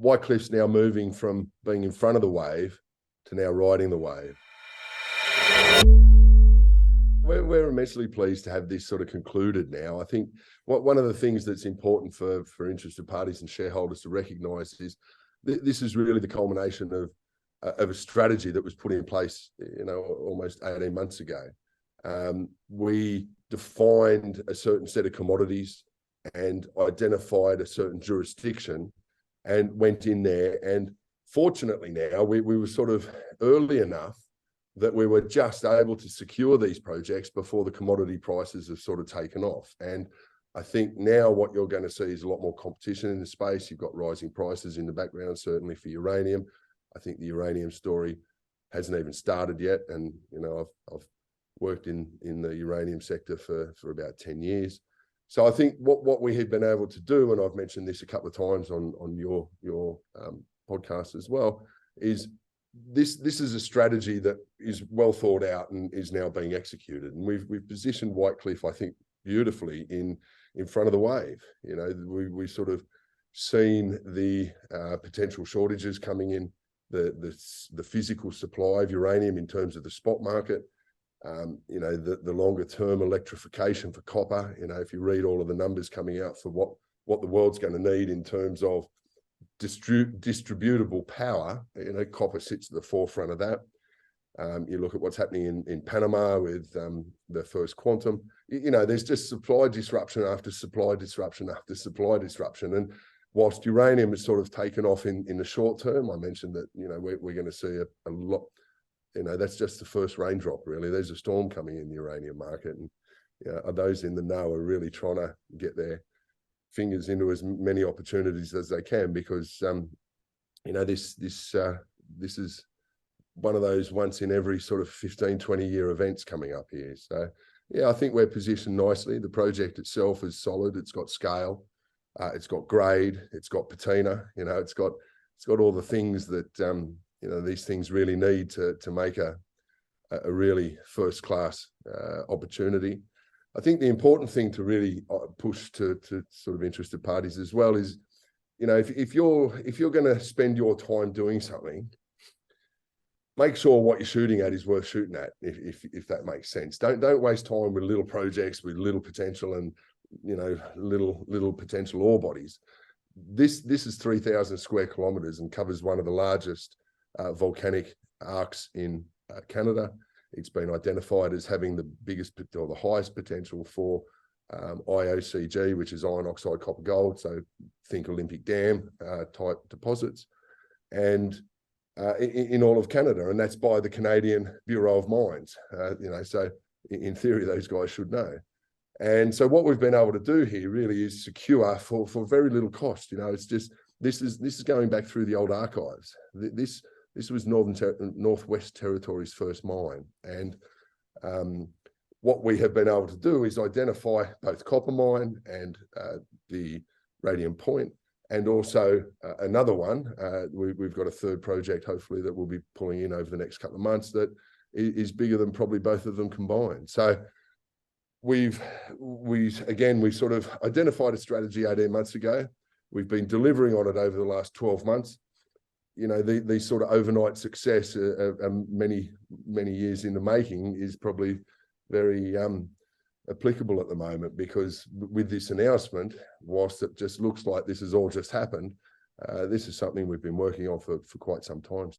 Wycliffe's now moving from being in front of the wave to now riding the wave. We're immensely pleased to have this sort of concluded now. I think one of the things that's important for interested parties and shareholders to recognise is this is really the culmination of a strategy that was put in place, almost 18 months ago. We defined a certain set of commodities and identified a certain jurisdiction and went in there. And fortunately now we were sort of early enough that we were just able to secure these projects before the commodity prices have sort of taken off. And I think now what you're going to see is a lot more competition in the space. You've got rising prices in the background, certainly for uranium. I think the uranium story hasn't even started yet. And, I've worked in the uranium sector for about 10 years. So I think what we have been able to do, and I've mentioned this a couple of times on your podcast as well, is this is a strategy that is well thought out and is now being executed. And we've positioned Wycliffe, I think, beautifully in front of the wave. We sort of seen the potential shortages coming in, the physical supply of uranium in terms of the spot market. The longer term electrification for copper. If you read all of the numbers coming out for what the world's going to need in terms of distributable power, copper sits at the forefront of that. You look at what's happening in Panama with the first quantum. There's just supply disruption after supply disruption after supply disruption. And whilst uranium has sort of taken off in the short term, I mentioned that we're going to see a lot. That's just the first raindrop, really. There's a storm coming in the uranium market, and those in the know are really trying to get their fingers into as many opportunities as they can, because this is one of those once in every sort of 15-20 year events coming up here. So I think we're positioned nicely. The project itself is solid. It's got scale, it's got grade, it's got patina. It's got all the things that these things really need to make a really first class opportunity. I think the important thing to really push to sort of interested parties as well is, if you're going to spend your time doing something, make sure what you're shooting at is worth shooting at, if that makes sense. Don't waste time with little projects with little potential and little potential ore bodies. This is 3,000 square kilometers and covers one of the largest volcanic arcs in Canada. It's been identified as having the biggest or the highest potential for IOCG, which is iron oxide copper gold. So think Olympic Dam type deposits, and in all of Canada, and that's by the Canadian Bureau of Mines. So in theory, those guys should know. And so what we've been able to do here really is secure for very little cost. It's just this is going back through the old archives. This was Northwest Territories' first mine. And what we have been able to do is identify both copper mine and the Radium Point, and also another one. We've got a third project, hopefully, that we'll be pulling in over the next couple of months that is bigger than probably both of them combined. So we sort of identified a strategy 18 months ago. We've been delivering on it over the last 12 months. These sort of overnight success, many years in the making, is probably very applicable at the moment, because with this announcement, whilst it just looks like this has all just happened, this is something we've been working on for quite some time.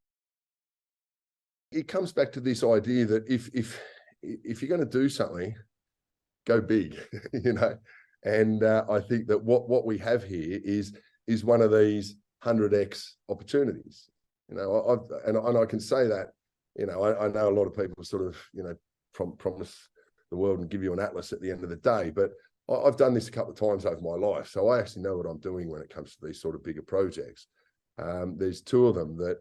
It comes back to this idea that if you're going to do something, go big, And I think that what we have here is one of these 100x opportunities. I can say that, I know a lot of people sort of, promise the world and give you an atlas at the end of the day, but I've done this a couple of times over my life, so I actually know what I'm doing when it comes to these sort of bigger projects. There's two of them that,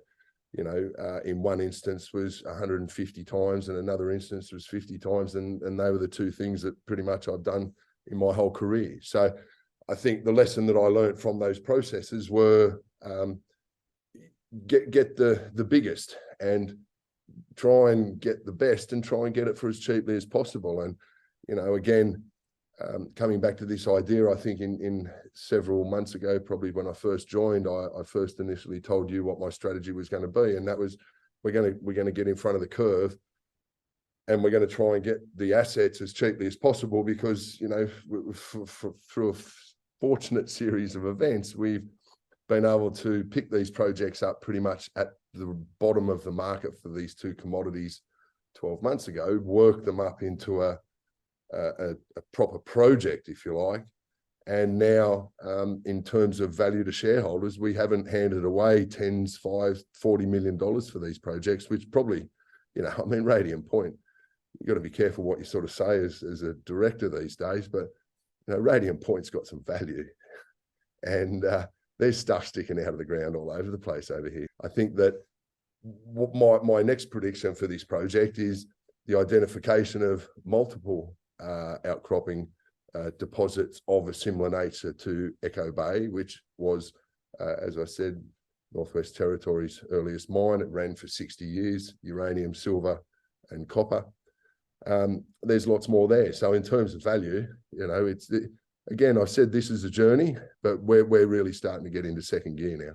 in one instance was 150 times and another instance was 50 times, and they were the two things that pretty much I've done in my whole career. So I think the lesson that I learned from those processes were get the biggest and try and get the best and try and get it for as cheaply as possible. And again, coming back to this idea, I think in several months ago, probably when I first joined, I first initially told you what my strategy was going to be, and that was we're going to get in front of the curve, and we're going to try and get the assets as cheaply as possible, because, you know, through a fortunate series of events, we've been able to pick these projects up pretty much at the bottom of the market for these two commodities 12 months ago, work them up into a proper project, if you like. And now, in terms of value to shareholders, we haven't handed away tens, $40 million for these projects, which probably, you know, I mean, Radium Point, you've got to be careful what you sort of say as a director these days, but, you know, Radium Point's got some value, and there's stuff sticking out of the ground all over the place over here. I think that my next prediction for this project is the identification of multiple outcropping deposits of a similar nature to Echo Bay, which was, as I said, Northwest Territories' earliest mine. It ran for 60 years, uranium, silver, and copper. There's lots more there. So in terms of value, you know, again, I said this is a journey, but we're really starting to get into second gear now.